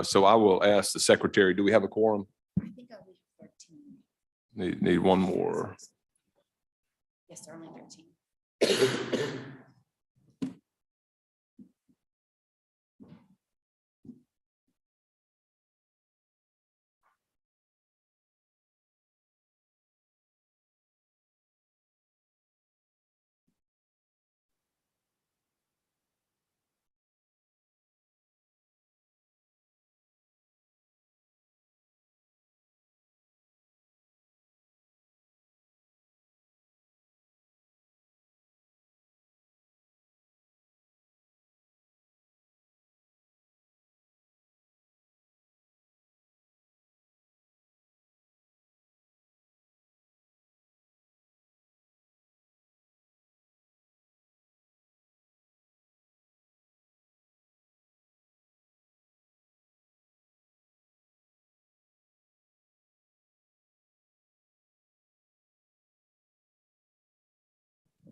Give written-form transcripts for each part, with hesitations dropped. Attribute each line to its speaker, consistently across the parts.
Speaker 1: So I will ask the secretary, do we have a quorum?
Speaker 2: I think I'll be 13.
Speaker 1: Need one more.
Speaker 2: Yes, they're only 13.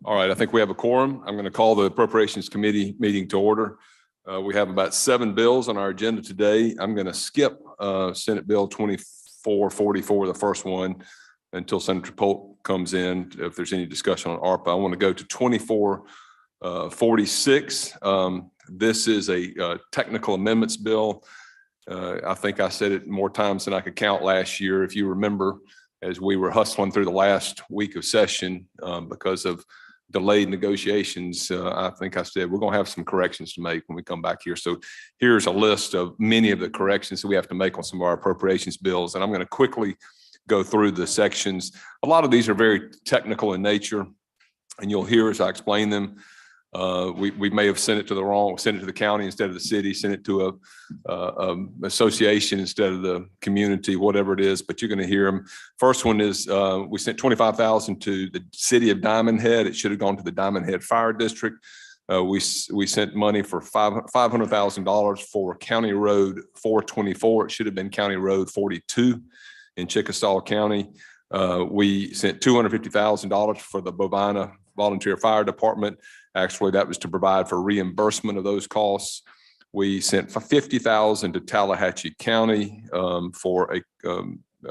Speaker 1: All right, I think we have a quorum. I'm going to call the Appropriations Committee meeting to order. We have about 7 bills on our agenda today. I'm going to skip Senate Bill 2444, the first one, until Senator Polk comes in. If there's any discussion on ARPA, I want to go to 2446. This is a technical amendments bill. I think I said it more times than I could count last year. If you remember, as we were hustling through the last week of session because of delayed negotiations, I think I said we're going to have some corrections to make when we come back here. So here's a list of many of the corrections that we have to make on some of our appropriations bills. And I'm going to quickly go through the sections. A lot of these are very technical in nature, and you'll hear as I explain them. We may have sent it to the county instead of the city, sent it to a association instead of the community, whatever it is, but you're going to hear them. First one is we sent $25,000 to the city of Diamond Head. It should have gone to the Diamond Head Fire District. We sent money for $500,000 for County Road 424. It should have been County Road 42 in Chickasaw County. We sent $250,000 for the Bovina Volunteer Fire Department. Actually, that was to provide for reimbursement of those costs. We sent $50,000 to Tallahatchie County for a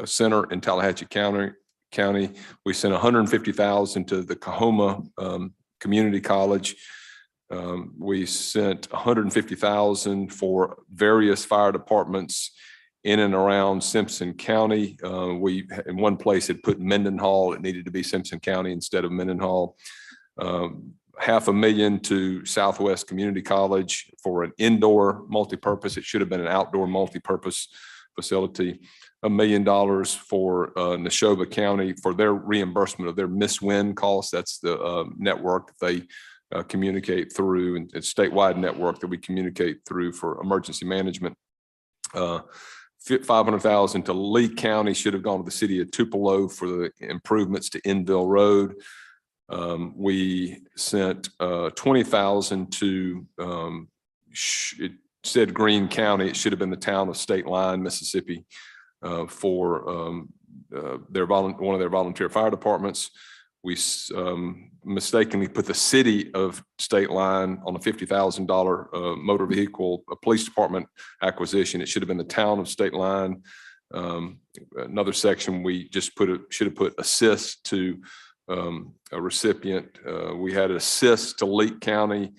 Speaker 1: center in Tallahatchie County. We sent $150,000 to the Coahoma Community College. We sent $150,000 for various fire departments in and around Simpson County. We, in one place, had put Mendenhall. It needed to be Simpson County instead of Mendenhall. $500,000 to Southwest Community College for an indoor multipurpose. It should have been an outdoor multipurpose facility. $1 million for Neshoba County for their reimbursement of their Miss-Win costs. That's the network that they communicate through, and it's a statewide network that we communicate through for emergency management. $500,000 to Lee County should have gone to the city of Tupelo for the improvements to Enville Road. We sent $20,000 to it said Greene County. It should have been the town of State Line, Mississippi, for one of their volunteer fire departments. We mistakenly put the city of State Line on a $50,000 motor vehicle, a police department acquisition. It should have been the town of State Line. Another section we just should have put assist to a recipient. We had assist to Leake County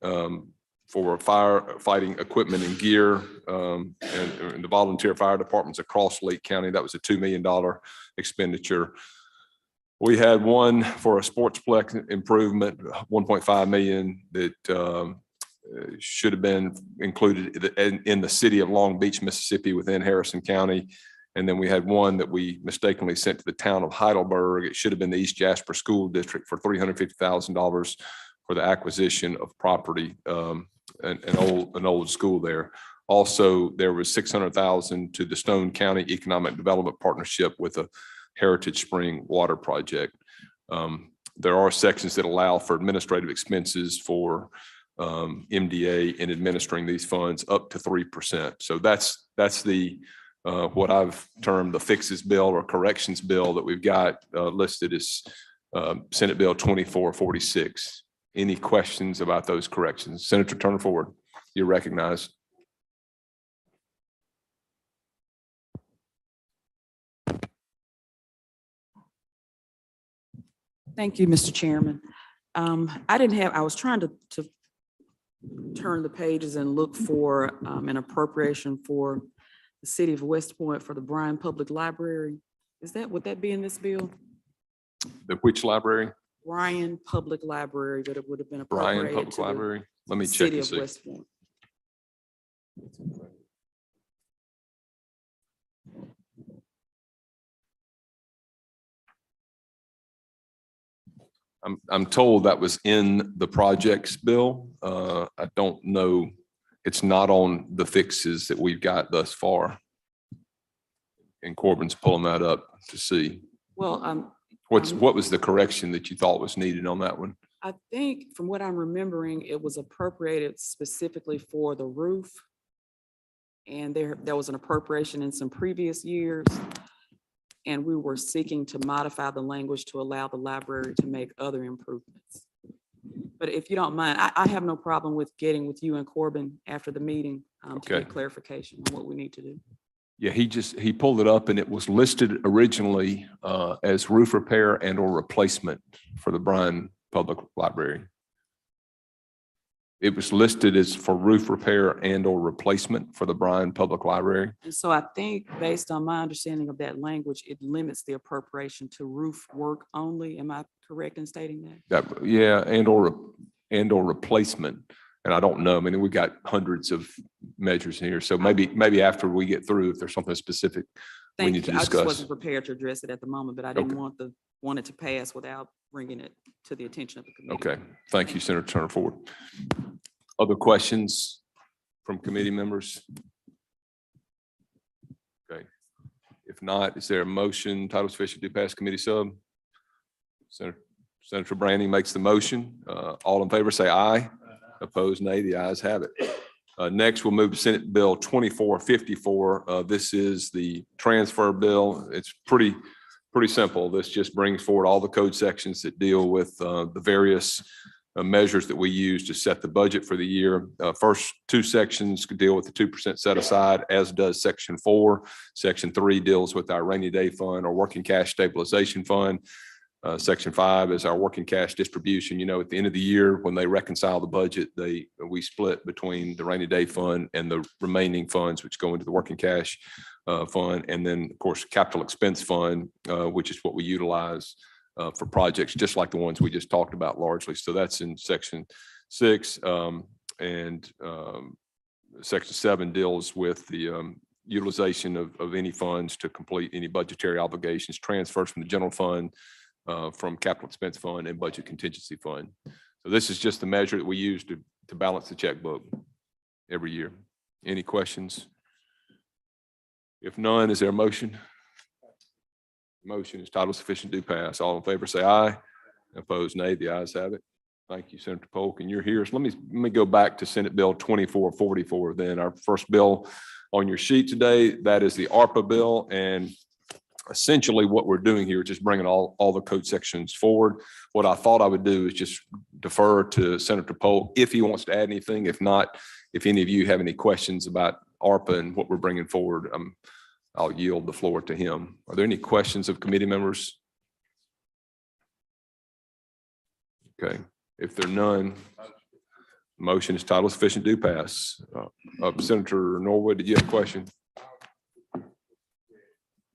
Speaker 1: for firefighting equipment and gear, and the volunteer fire departments across Leake County. That was a $2 million expenditure. We had one for a sportsplex improvement, $1.5 million that should have been included in the city of Long Beach, Mississippi, within Harrison County. And then we had one that we mistakenly sent to the town of Heidelberg. It should have been the East Jasper School District for $350,000 for the acquisition of property, an old school there. Also, there was $600,000 to the Stone County Economic Development Partnership with a Heritage Spring water project. There are sections that allow for administrative expenses for MDA in administering these funds up to 3%. So that's the what I've termed the fixes bill or corrections bill that we've got listed as Senate Bill 2446. Any questions about those corrections? Senator Turner Ford, you're recognized.
Speaker 3: Thank you, Mr. Chairman. I was trying to turn the pages and look for an appropriation for the city of West Point for the Bryan Public Library. Would that be in this bill?
Speaker 1: The which library?
Speaker 3: Bryan Public Library, but it would have been
Speaker 1: Bryan
Speaker 3: appropriated
Speaker 1: Public
Speaker 3: to the
Speaker 1: Library. Let me check
Speaker 3: city
Speaker 1: and
Speaker 3: of
Speaker 1: see.
Speaker 3: West Point.
Speaker 1: I'm told that was in the projects bill. I don't know. It's not on the fixes that we've got thus far. And Corbin's pulling that up to see.
Speaker 3: Well,
Speaker 1: What was the correction that you thought was needed on that one?
Speaker 3: I think from what I'm remembering, it was appropriated specifically for the roof. And there was an appropriation in some previous years. And we were seeking to modify the language to allow the library to make other improvements. But if you don't mind, I have no problem with getting with you and Corbin after the meeting to
Speaker 1: Okay.
Speaker 3: get clarification on what we need to do.
Speaker 1: Yeah, he pulled it up and it was listed originally as roof repair and or replacement for the Bryan Public Library. It was listed as for roof repair and or replacement for the Bryan Public Library.
Speaker 3: And so I think based on my understanding of that language, it limits the appropriation to roof work only. Am I correct in stating that?
Speaker 1: Yeah, and or replacement. And I don't know. I mean, we got hundreds of measures in here. So maybe after we get through, if there's something specific we
Speaker 3: Thank
Speaker 1: need to
Speaker 3: you. I just
Speaker 1: discuss.
Speaker 3: wasn't prepared to address it at the moment, but I didn't
Speaker 1: Okay.
Speaker 3: want it to pass without bringing it to the attention of the committee.
Speaker 1: Okay, thank you, Senator Turner Ford. Other questions from committee members? Okay, if not, is there a motion, title sufficient to pass committee sub? Senator Brandy makes the motion. All in favor say aye. Opposed, nay. The ayes have it. Next, we'll move to Senate Bill 2454. This is the transfer bill. It's pretty simple. This just brings forward all the code sections that deal with the various measures that we use to set the budget for the year. First two sections could deal with the 2% set aside, as does Section 4. Section 3 deals with our rainy day fund or working cash stabilization fund. Section 5 is our working cash distribution. You know, at the end of the year, when they reconcile the budget, we split between the rainy day fund and the remaining funds, which go into the working cash fund. And then, of course, capital expense fund, which is what we utilize for projects, just like the ones we just talked about largely. So that's in Section 6. And Section 7 deals with the utilization of any funds to complete any budgetary obligations, transfers from the general fund, from capital expense fund and budget contingency fund. So this is just the measure that we use to balance the checkbook every year. Any questions? If none, is there a motion? Motion is title sufficient to pass. All in favor say aye. Opposed, nay. The ayes have it. Thank you, Senator Polk, and you're here. So let me go back to Senate Bill 2444 then. Our first bill on your sheet today, that is the ARPA bill. And essentially what we're doing here is just bringing all the code sections forward. What I thought I would do is just defer to Senator Polk if he wants to add anything. If not, if any of you have any questions about ARPA and what we're bringing forward, I'll yield the floor to him. Are there any questions of committee members? Okay, if there are none, motion is title sufficient to pass. Senator Norwood, did you have a question?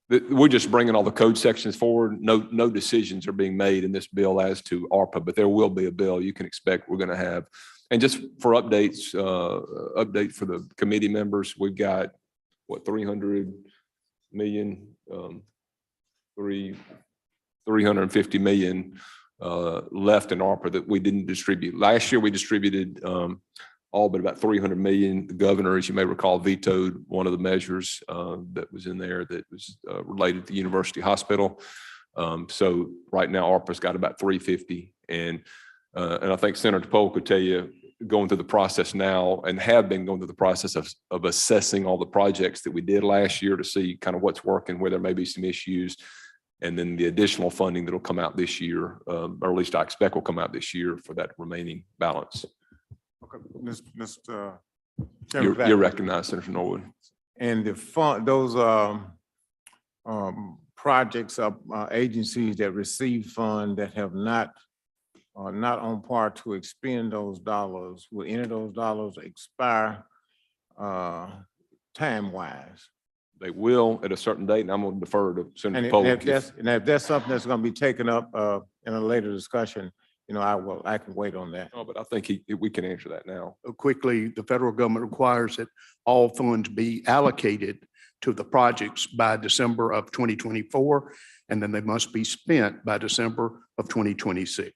Speaker 1: We're just bringing all the code sections forward. No decisions are being made in this bill as to ARPA, but there will be a bill you can expect we're going to have. And just for update for the committee members, we've got what, 300 million, 350 million left in ARPA that we didn't distribute. Last year we distributed all but about 300 million. The governor, as you may recall, vetoed one of the measures that was in there that was related to University Hospital. So right now ARPA's got about 350. And I think Senator Polk could tell you, going through the process now and have been going through the process of assessing all the projects that we did last year to see kind of what's working, where there may be some issues. And then the additional funding that'll come out this year, or at least I expect will come out this year for that remaining balance.
Speaker 4: Okay, Mr.
Speaker 1: You're recognized, Senator Norwood.
Speaker 4: And the fund, those projects of agencies that receive funds that have not, are not on par to expend those dollars, will any of those dollars expire time-wise?
Speaker 1: They will at a certain date, and I'm going to defer to
Speaker 4: And
Speaker 1: Senator
Speaker 4: if
Speaker 1: Polk.
Speaker 4: that's, and if that's something that's gonna be taken up in a later discussion, you know, I can wait on that.
Speaker 1: No, but I think we can answer that now.
Speaker 5: Quickly, the federal government requires that all funds be allocated to the projects by December of 2024, and then they must be spent by December of 2026.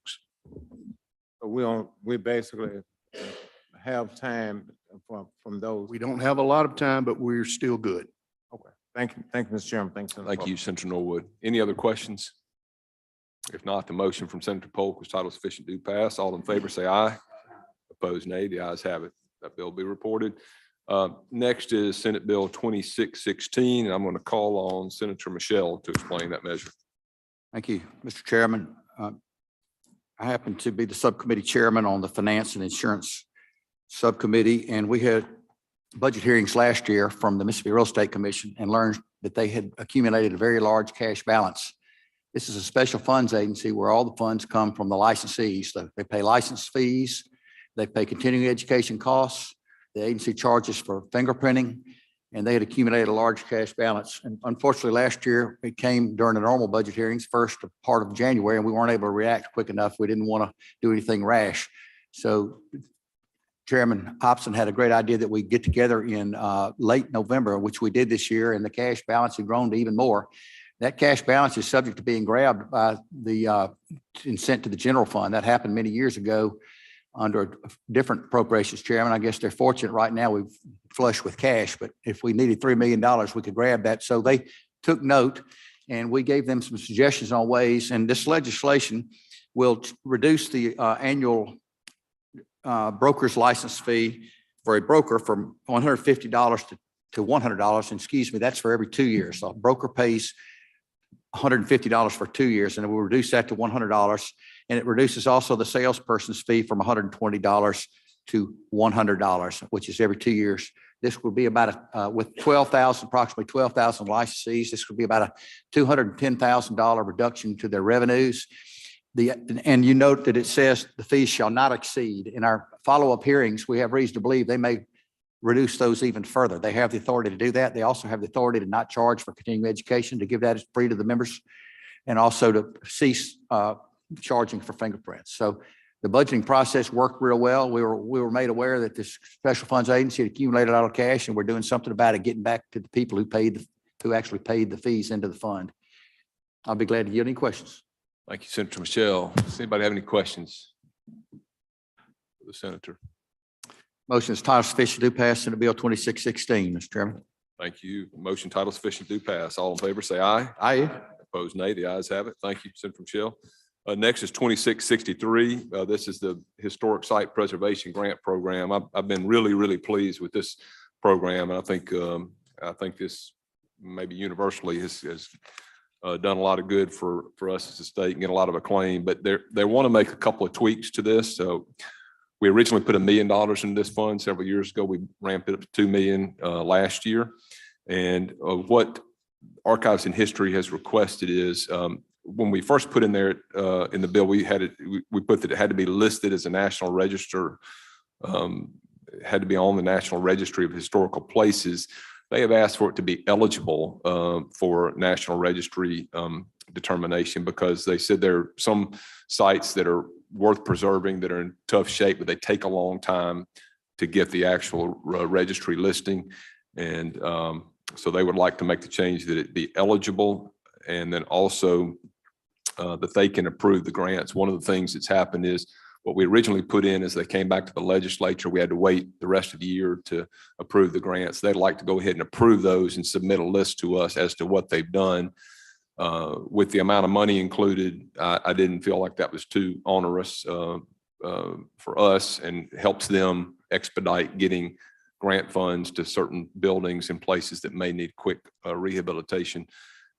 Speaker 4: So we basically have time from those.
Speaker 5: We don't have a lot of time, but we're still good.
Speaker 4: Okay, thank you, Mr. Chairman, thanks. Senator
Speaker 1: Thank
Speaker 4: Polk.
Speaker 1: you, Senator Norwood. Any other questions? If not, the motion from Senator Polk was titled sufficient do pass. All in favor, say aye. Opposed, nay. The ayes have it. That bill will be reported. Next is Senate Bill 2616, and I'm going to call on Senator Michelle to explain that measure.
Speaker 6: Thank you, Mr. Chairman. I happen to be the subcommittee chairman on the Finance and Insurance Subcommittee, and we had budget hearings last year from the Mississippi Real Estate Commission and learned that they had accumulated a very large cash balance. This is a special funds agency where all the funds come from the licensees. So they pay license fees, they pay continuing education costs, the agency charges for fingerprinting, and they had accumulated a large cash balance. And unfortunately, last year, it came during the normal budget hearings, first part of January, and we weren't able to react quick enough. We didn't want to do anything rash. So Chairman Hobson had a great idea that we get together in late November, which we did this year, and the cash balance had grown to even more. That cash balance is subject to being grabbed by the and sent to the general fund. That happened many years ago under a different appropriations chairman. I guess they're fortunate right now we've flush with cash, but if we needed $3 million, we could grab that. So they took note and we gave them some suggestions on ways. And this legislation will reduce the annual broker's license fee for a broker from $150 to $100. And excuse me, that's for every 2 years. So a broker pays $150 for 2 years, and it will reduce that to $100. And it reduces also the salesperson's fee from $120 to $100, which is every 2 years. This will be about with approximately 12,000 licensees. This will be about a $210,000 reduction to their revenues. And you note that it says the fees shall not exceed. In our follow-up hearings, we have reason to believe they may reduce those even further. They have the authority to do that. They also have the authority to not charge for continuing education, to give that as free to the members, and also to cease charging for fingerprints. So the budgeting process worked real well. We were made aware that this special funds agency had accumulated a lot of cash, and we're doing something about it, getting back to the people who actually paid the fees into the fund. I'll be glad to give any questions.
Speaker 1: Thank you, Senator Michelle. Does anybody have any questions for the senator?
Speaker 6: Motion is title sufficient to pass Senate Bill 2616, Mr. Chairman.
Speaker 1: Thank you. Motion title sufficient do pass. All in favor, say aye.
Speaker 6: Aye.
Speaker 1: Opposed, nay. The ayes have it. Thank you, Senator Michelle. Next is 2663. This is the Historic Site Preservation Grant Program. I've been really pleased with this program, and I think this maybe universally has done a lot of good for us as a state and get a lot of acclaim. But they want to make a couple of tweaks to this. So we originally put $1 million in this fund several years ago. We ramped it up to $2 million last year. And what Archives and History has requested is when we first put in there in the bill, we put that it had to be listed as a national register, had to be on the National Registry of Historical Places. They have asked for it to be eligible for National Registry determination because they said there are some sites that are worth preserving that are in tough shape, but they take a long time to get the actual registry listing. And so they would like to make the change that it be eligible, and then also that they can approve the grants. One of the things that's happened is what we originally put in is they came back to the legislature. We had to wait the rest of the year to approve the grants. They'd like to go ahead and approve those and submit a list to us as to what they've done. With the amount of money included, I didn't feel like that was too onerous for us, and helps them expedite getting grant funds to certain buildings and places that may need quick rehabilitation.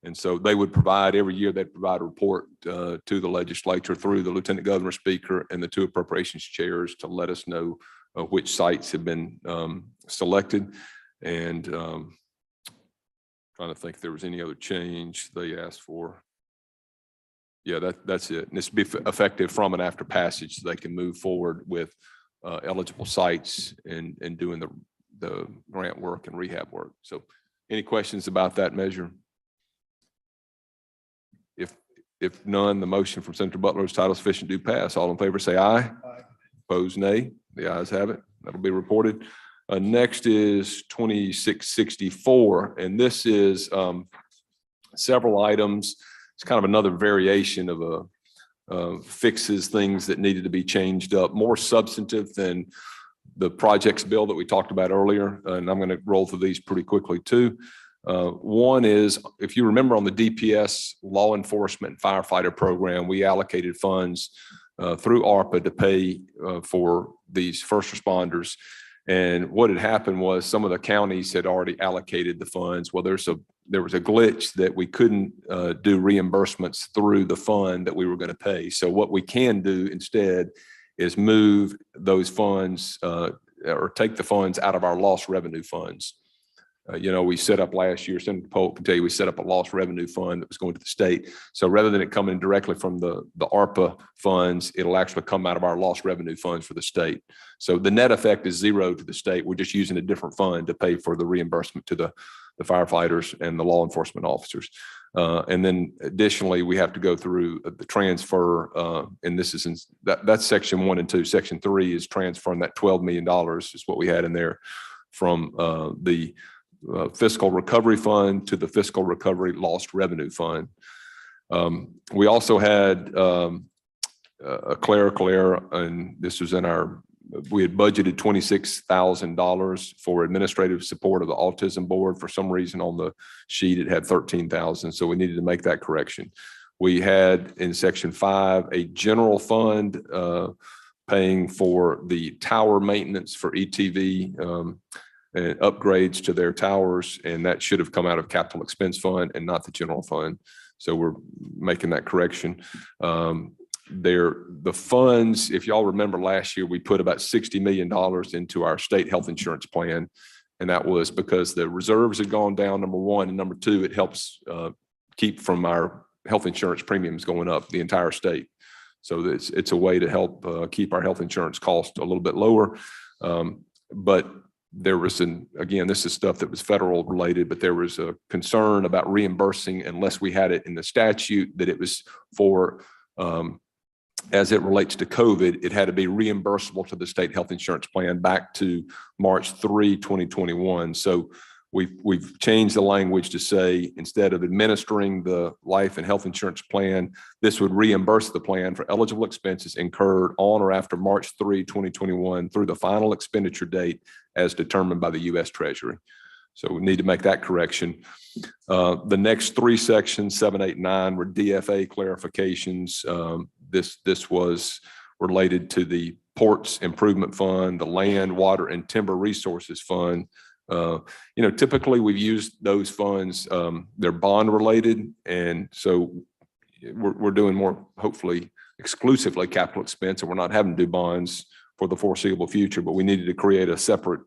Speaker 1: And so they would provide every year, they'd provide a report to the legislature through the Lieutenant Governor, Speaker, and the two appropriations chairs to let us know which sites have been selected. And Trying to think if there was any other change they asked for. Yeah, that's it. And this will be effective from and after passage, so they can move forward with eligible sites and doing the grant work and rehab work. So any questions about that measure? If none, the motion from Senator Butler is title sufficient to pass. All in favor say aye. Opposed, nay. The ayes have it. That'll be reported. Next is 2664, and this is several items. It's kind of another variation of fixes, things that needed to be changed up, more substantive than the projects bill that we talked about earlier. And I'm going to roll through these pretty quickly too. One is, if you remember on the DPS law enforcement firefighter program, we allocated funds through ARPA to pay for these first responders. And what had happened was some of the counties had already allocated the funds. Well, there was a glitch that we couldn't do reimbursements through the fund that we were going to pay. So what we can do instead is move those funds or take the funds out of our lost revenue funds. We set up last year, Senator Polk can tell you, we set up a lost revenue fund that was going to the state. So rather than it coming directly from the ARPA funds, it'll actually come out of our lost revenue funds for the state. So the net effect is zero to the state. We're just using a different fund to pay for the reimbursement to the firefighters and the law enforcement officers. And then additionally, we have to go through the transfer, and this is that's section 1 and 2. Section 3 is transferring that $12 million is what we had in there from the fiscal recovery fund to the fiscal recovery lost revenue fund. We also had a clerical error, and this was we had budgeted $26,000 for administrative support of the autism board. For some reason on the sheet, it had 13,000. So we needed to make that correction. We had in section 5, a general fund paying for the tower maintenance for ETV and upgrades to their towers. And that should have come out of capital expense fund and not the general fund. So we're making that correction. The funds, if y'all remember last year, we put about $60 million into our state health insurance plan. And that was because the reserves had gone down, number one, and number two, it helps keep from our health insurance premiums going up the entire state. So it's a way to help keep our health insurance cost a little bit lower. But there was again, this is stuff that was federal related, but there was a concern about reimbursing unless we had it in the statute that it was for, as it relates to COVID, it had to be reimbursable to the state health insurance plan back to March 3, 2021. So we've changed the language to say, instead of administering the life and health insurance plan, this would reimburse the plan for eligible expenses incurred on or after March 3, 2021 through the final expenditure date as determined by the U.S. Treasury. So we need to make that correction. The next 3 sections, 7, 8, 9, were DFA clarifications. This was related to the Ports Improvement Fund, the Land, Water, and Timber Resources Fund. Typically we've used those funds. They're bond related, and so we're doing more, hopefully, exclusively capital expense, and we're not having to do bonds for the foreseeable future. But we needed to create a separate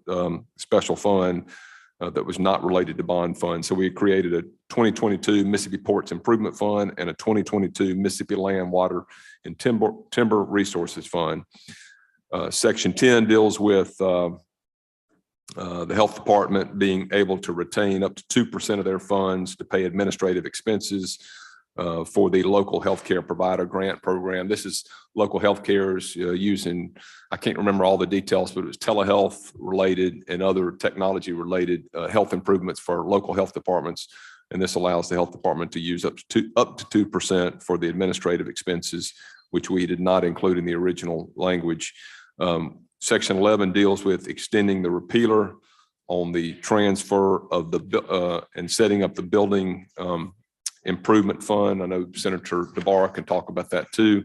Speaker 1: special fund that was not related to bond funds. So we created a 2022 Mississippi Ports Improvement Fund and a 2022 Mississippi Land, Water, and Timber Resources Fund. Section 10 deals with the health department being able to retain up to 2% of their funds to pay administrative expenses for the local healthcare provider grant program. This is local healthcare's using, I can't remember all the details, but it was telehealth related and other technology related health improvements for local health departments. And this allows the health department to use up to 2% for the administrative expenses, which we did not include in the original language. Section 11 deals with extending the repealer on the transfer of and setting up the building improvement fund. I know Senator DeBarra can talk about that too.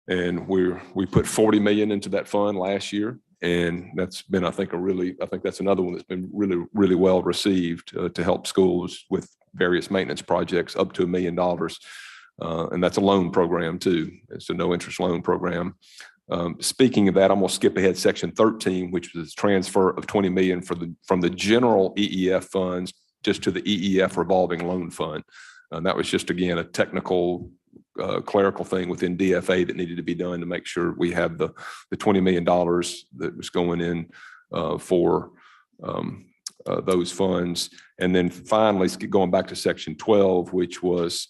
Speaker 1: And we put 40 million into that fund last year. And that's been, I think that's another one that's been really, really well received to help schools with various maintenance projects up to $1 million. And that's a loan program too. It's a no interest loan program. Speaking of that, I'm going to skip ahead section 13, which was transfer of 20 million from the general EEF funds just to the EEF revolving loan fund. That was just, again, a technical clerical thing within DFA that needed to be done to make sure we have the $20 million that was going in for those funds. And then finally, going back to section 12, which was,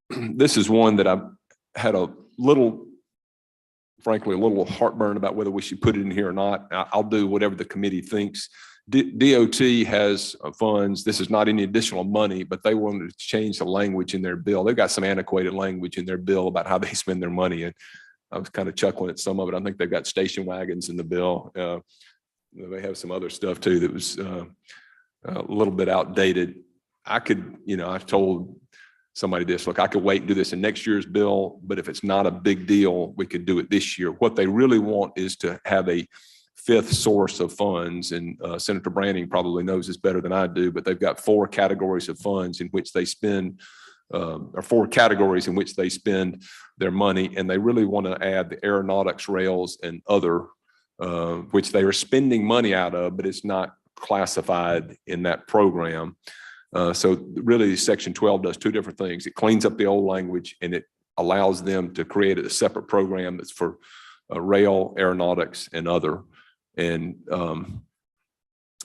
Speaker 1: this is one that I had a little, frankly, a little heartburn about whether we should put it in here or not. I'll do whatever the committee thinks. DOT has funds. This is not any additional money, but they wanted to change the language in their bill. They've got some antiquated language in their bill about how they spend their money. And I was kind of chuckling at some of it. I think they've got station wagons in the bill. They have some other stuff too that was a little bit outdated. I could, I told somebody this, look, I could wait and do this in next year's bill, but if it's not a big deal, we could do it this year. What they really want is to have a fifth source of funds, and Senator Branning probably knows this better than I do, but they've got 4 categories of funds in which they spend, or 4 categories in which they spend their money, and they really want to add the aeronautics, rails, and other, which they are spending money out of, but it's not classified in that program. So really, section 12 does 2 different things. It cleans up the old language, and it allows them to create a separate program that's for rail, aeronautics, and other. And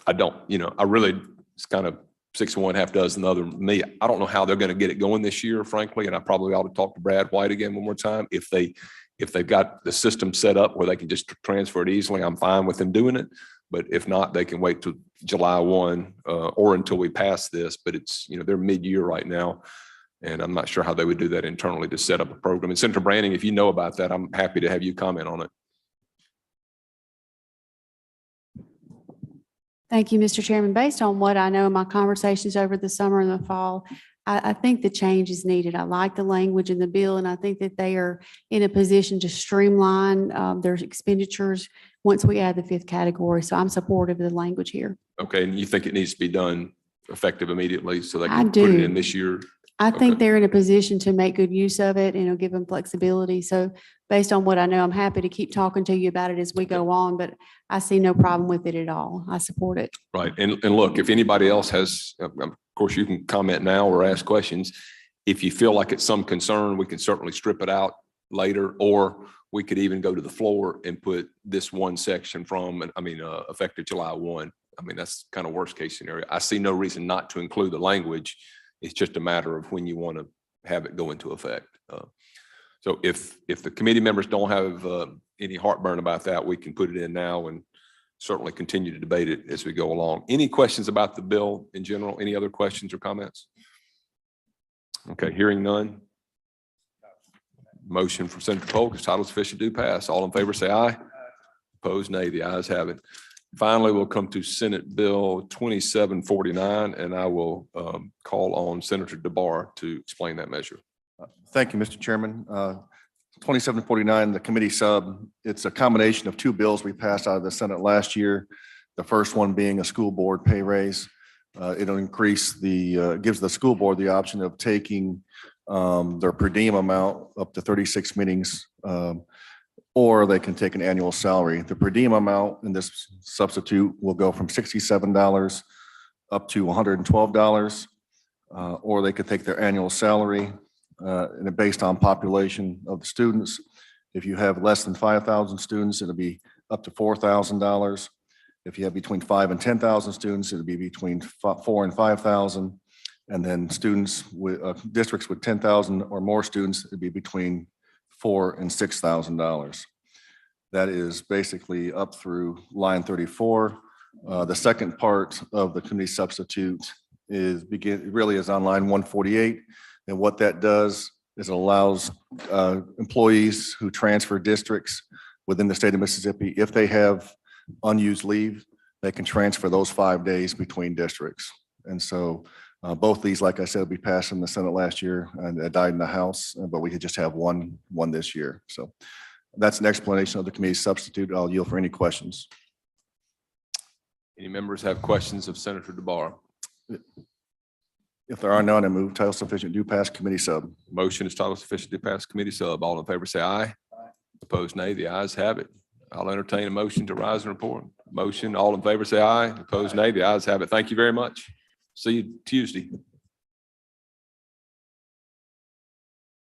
Speaker 1: I don't, I really, it's kind of 6 of one, half dozen the other. Me, I don't know how they're going to get it going this year, frankly. And I probably ought to talk to Brad White again one more time. If they've got the system set up where they can just transfer it easily, I'm fine with them doing it. But if not, they can wait till July 1 or until we pass this. But it's, they're mid-year right now. And I'm not sure how they would do that internally to set up a program. And Senator Branning, if you know about that, I'm happy to have you comment on it.
Speaker 7: Thank you, Mr. Chairman. Based on what I know in my conversations over the summer and the fall, I think the change is needed. I like the language in the bill, and I think that they are in a position to streamline their expenditures once we add the 5th category. So I'm supportive of the language here.
Speaker 1: Okay, and you think it needs to be done effective immediately so they
Speaker 7: I
Speaker 1: can put it in
Speaker 7: do.
Speaker 1: this year?
Speaker 7: I think
Speaker 1: Okay.
Speaker 7: they're in a position to make good use of it and it'll give them flexibility. So based on what I know, I'm happy to keep talking to you about it as we go on, but I see no problem with it at all. I support it.
Speaker 1: Right. And look, if anybody else has, of course, you can comment now or ask questions. If you feel like it's some concern, we can certainly strip it out later, or we could even go to the floor and put this one section from, effective July 1. That's kind of worst case scenario. I see no reason not to include the language. It's just a matter of when you want to have it go into effect. So if the committee members don't have any heartburn about that, we can put it in now and certainly continue to debate it as we go along. Any questions about the bill in general? Any other questions or comments? Okay, hearing none. Motion from Senator Polk is title sufficient to pass. All in favor say aye. Opposed, nay. The ayes have it. Finally, we'll come to Senate Bill 2749, and I will call on Senator DeBar to explain that measure.
Speaker 8: Thank you, Mr. Chairman. 2749, the committee sub, it's a combination of 2 bills we passed out of the Senate last year. The first one being a school board pay raise. It'll increase gives the school board the option of taking their per diem amount up to 36 meetings, or they can take an annual salary. The per diem amount in this substitute will go from $67 up to $112, or they could take their annual salary and based on population of the students. If you have less than 5,000 students, it'll be up to $4,000. If you have between 5,000 and 10,000 students, it'll be between 4,000 and 5,000. And then students with districts with 10,000 or more students, it'd be between $4,000 and $6,000. That is basically up through line 34. The second part of the committee substitute really is on line 148. And what that does is it allows employees who transfer districts within the state of Mississippi, if they have unused leave, they can transfer those 5 days between districts. And so both these, like I said, we passed in the Senate last year and it died in the House, but we could just have one this year. So that's an explanation of the committee substitute. I'll yield for any questions.
Speaker 1: Any members have questions of Senator DeBar?
Speaker 8: If there are none, I move title sufficient to pass committee sub.
Speaker 1: Motion is title sufficient to pass committee sub. All in favor say aye. Opposed, nay. The ayes have it. I'll entertain a motion to rise and report. Motion, all in favor, say aye. Opposed, nay. The ayes have it. Thank you very much. See you Tuesday.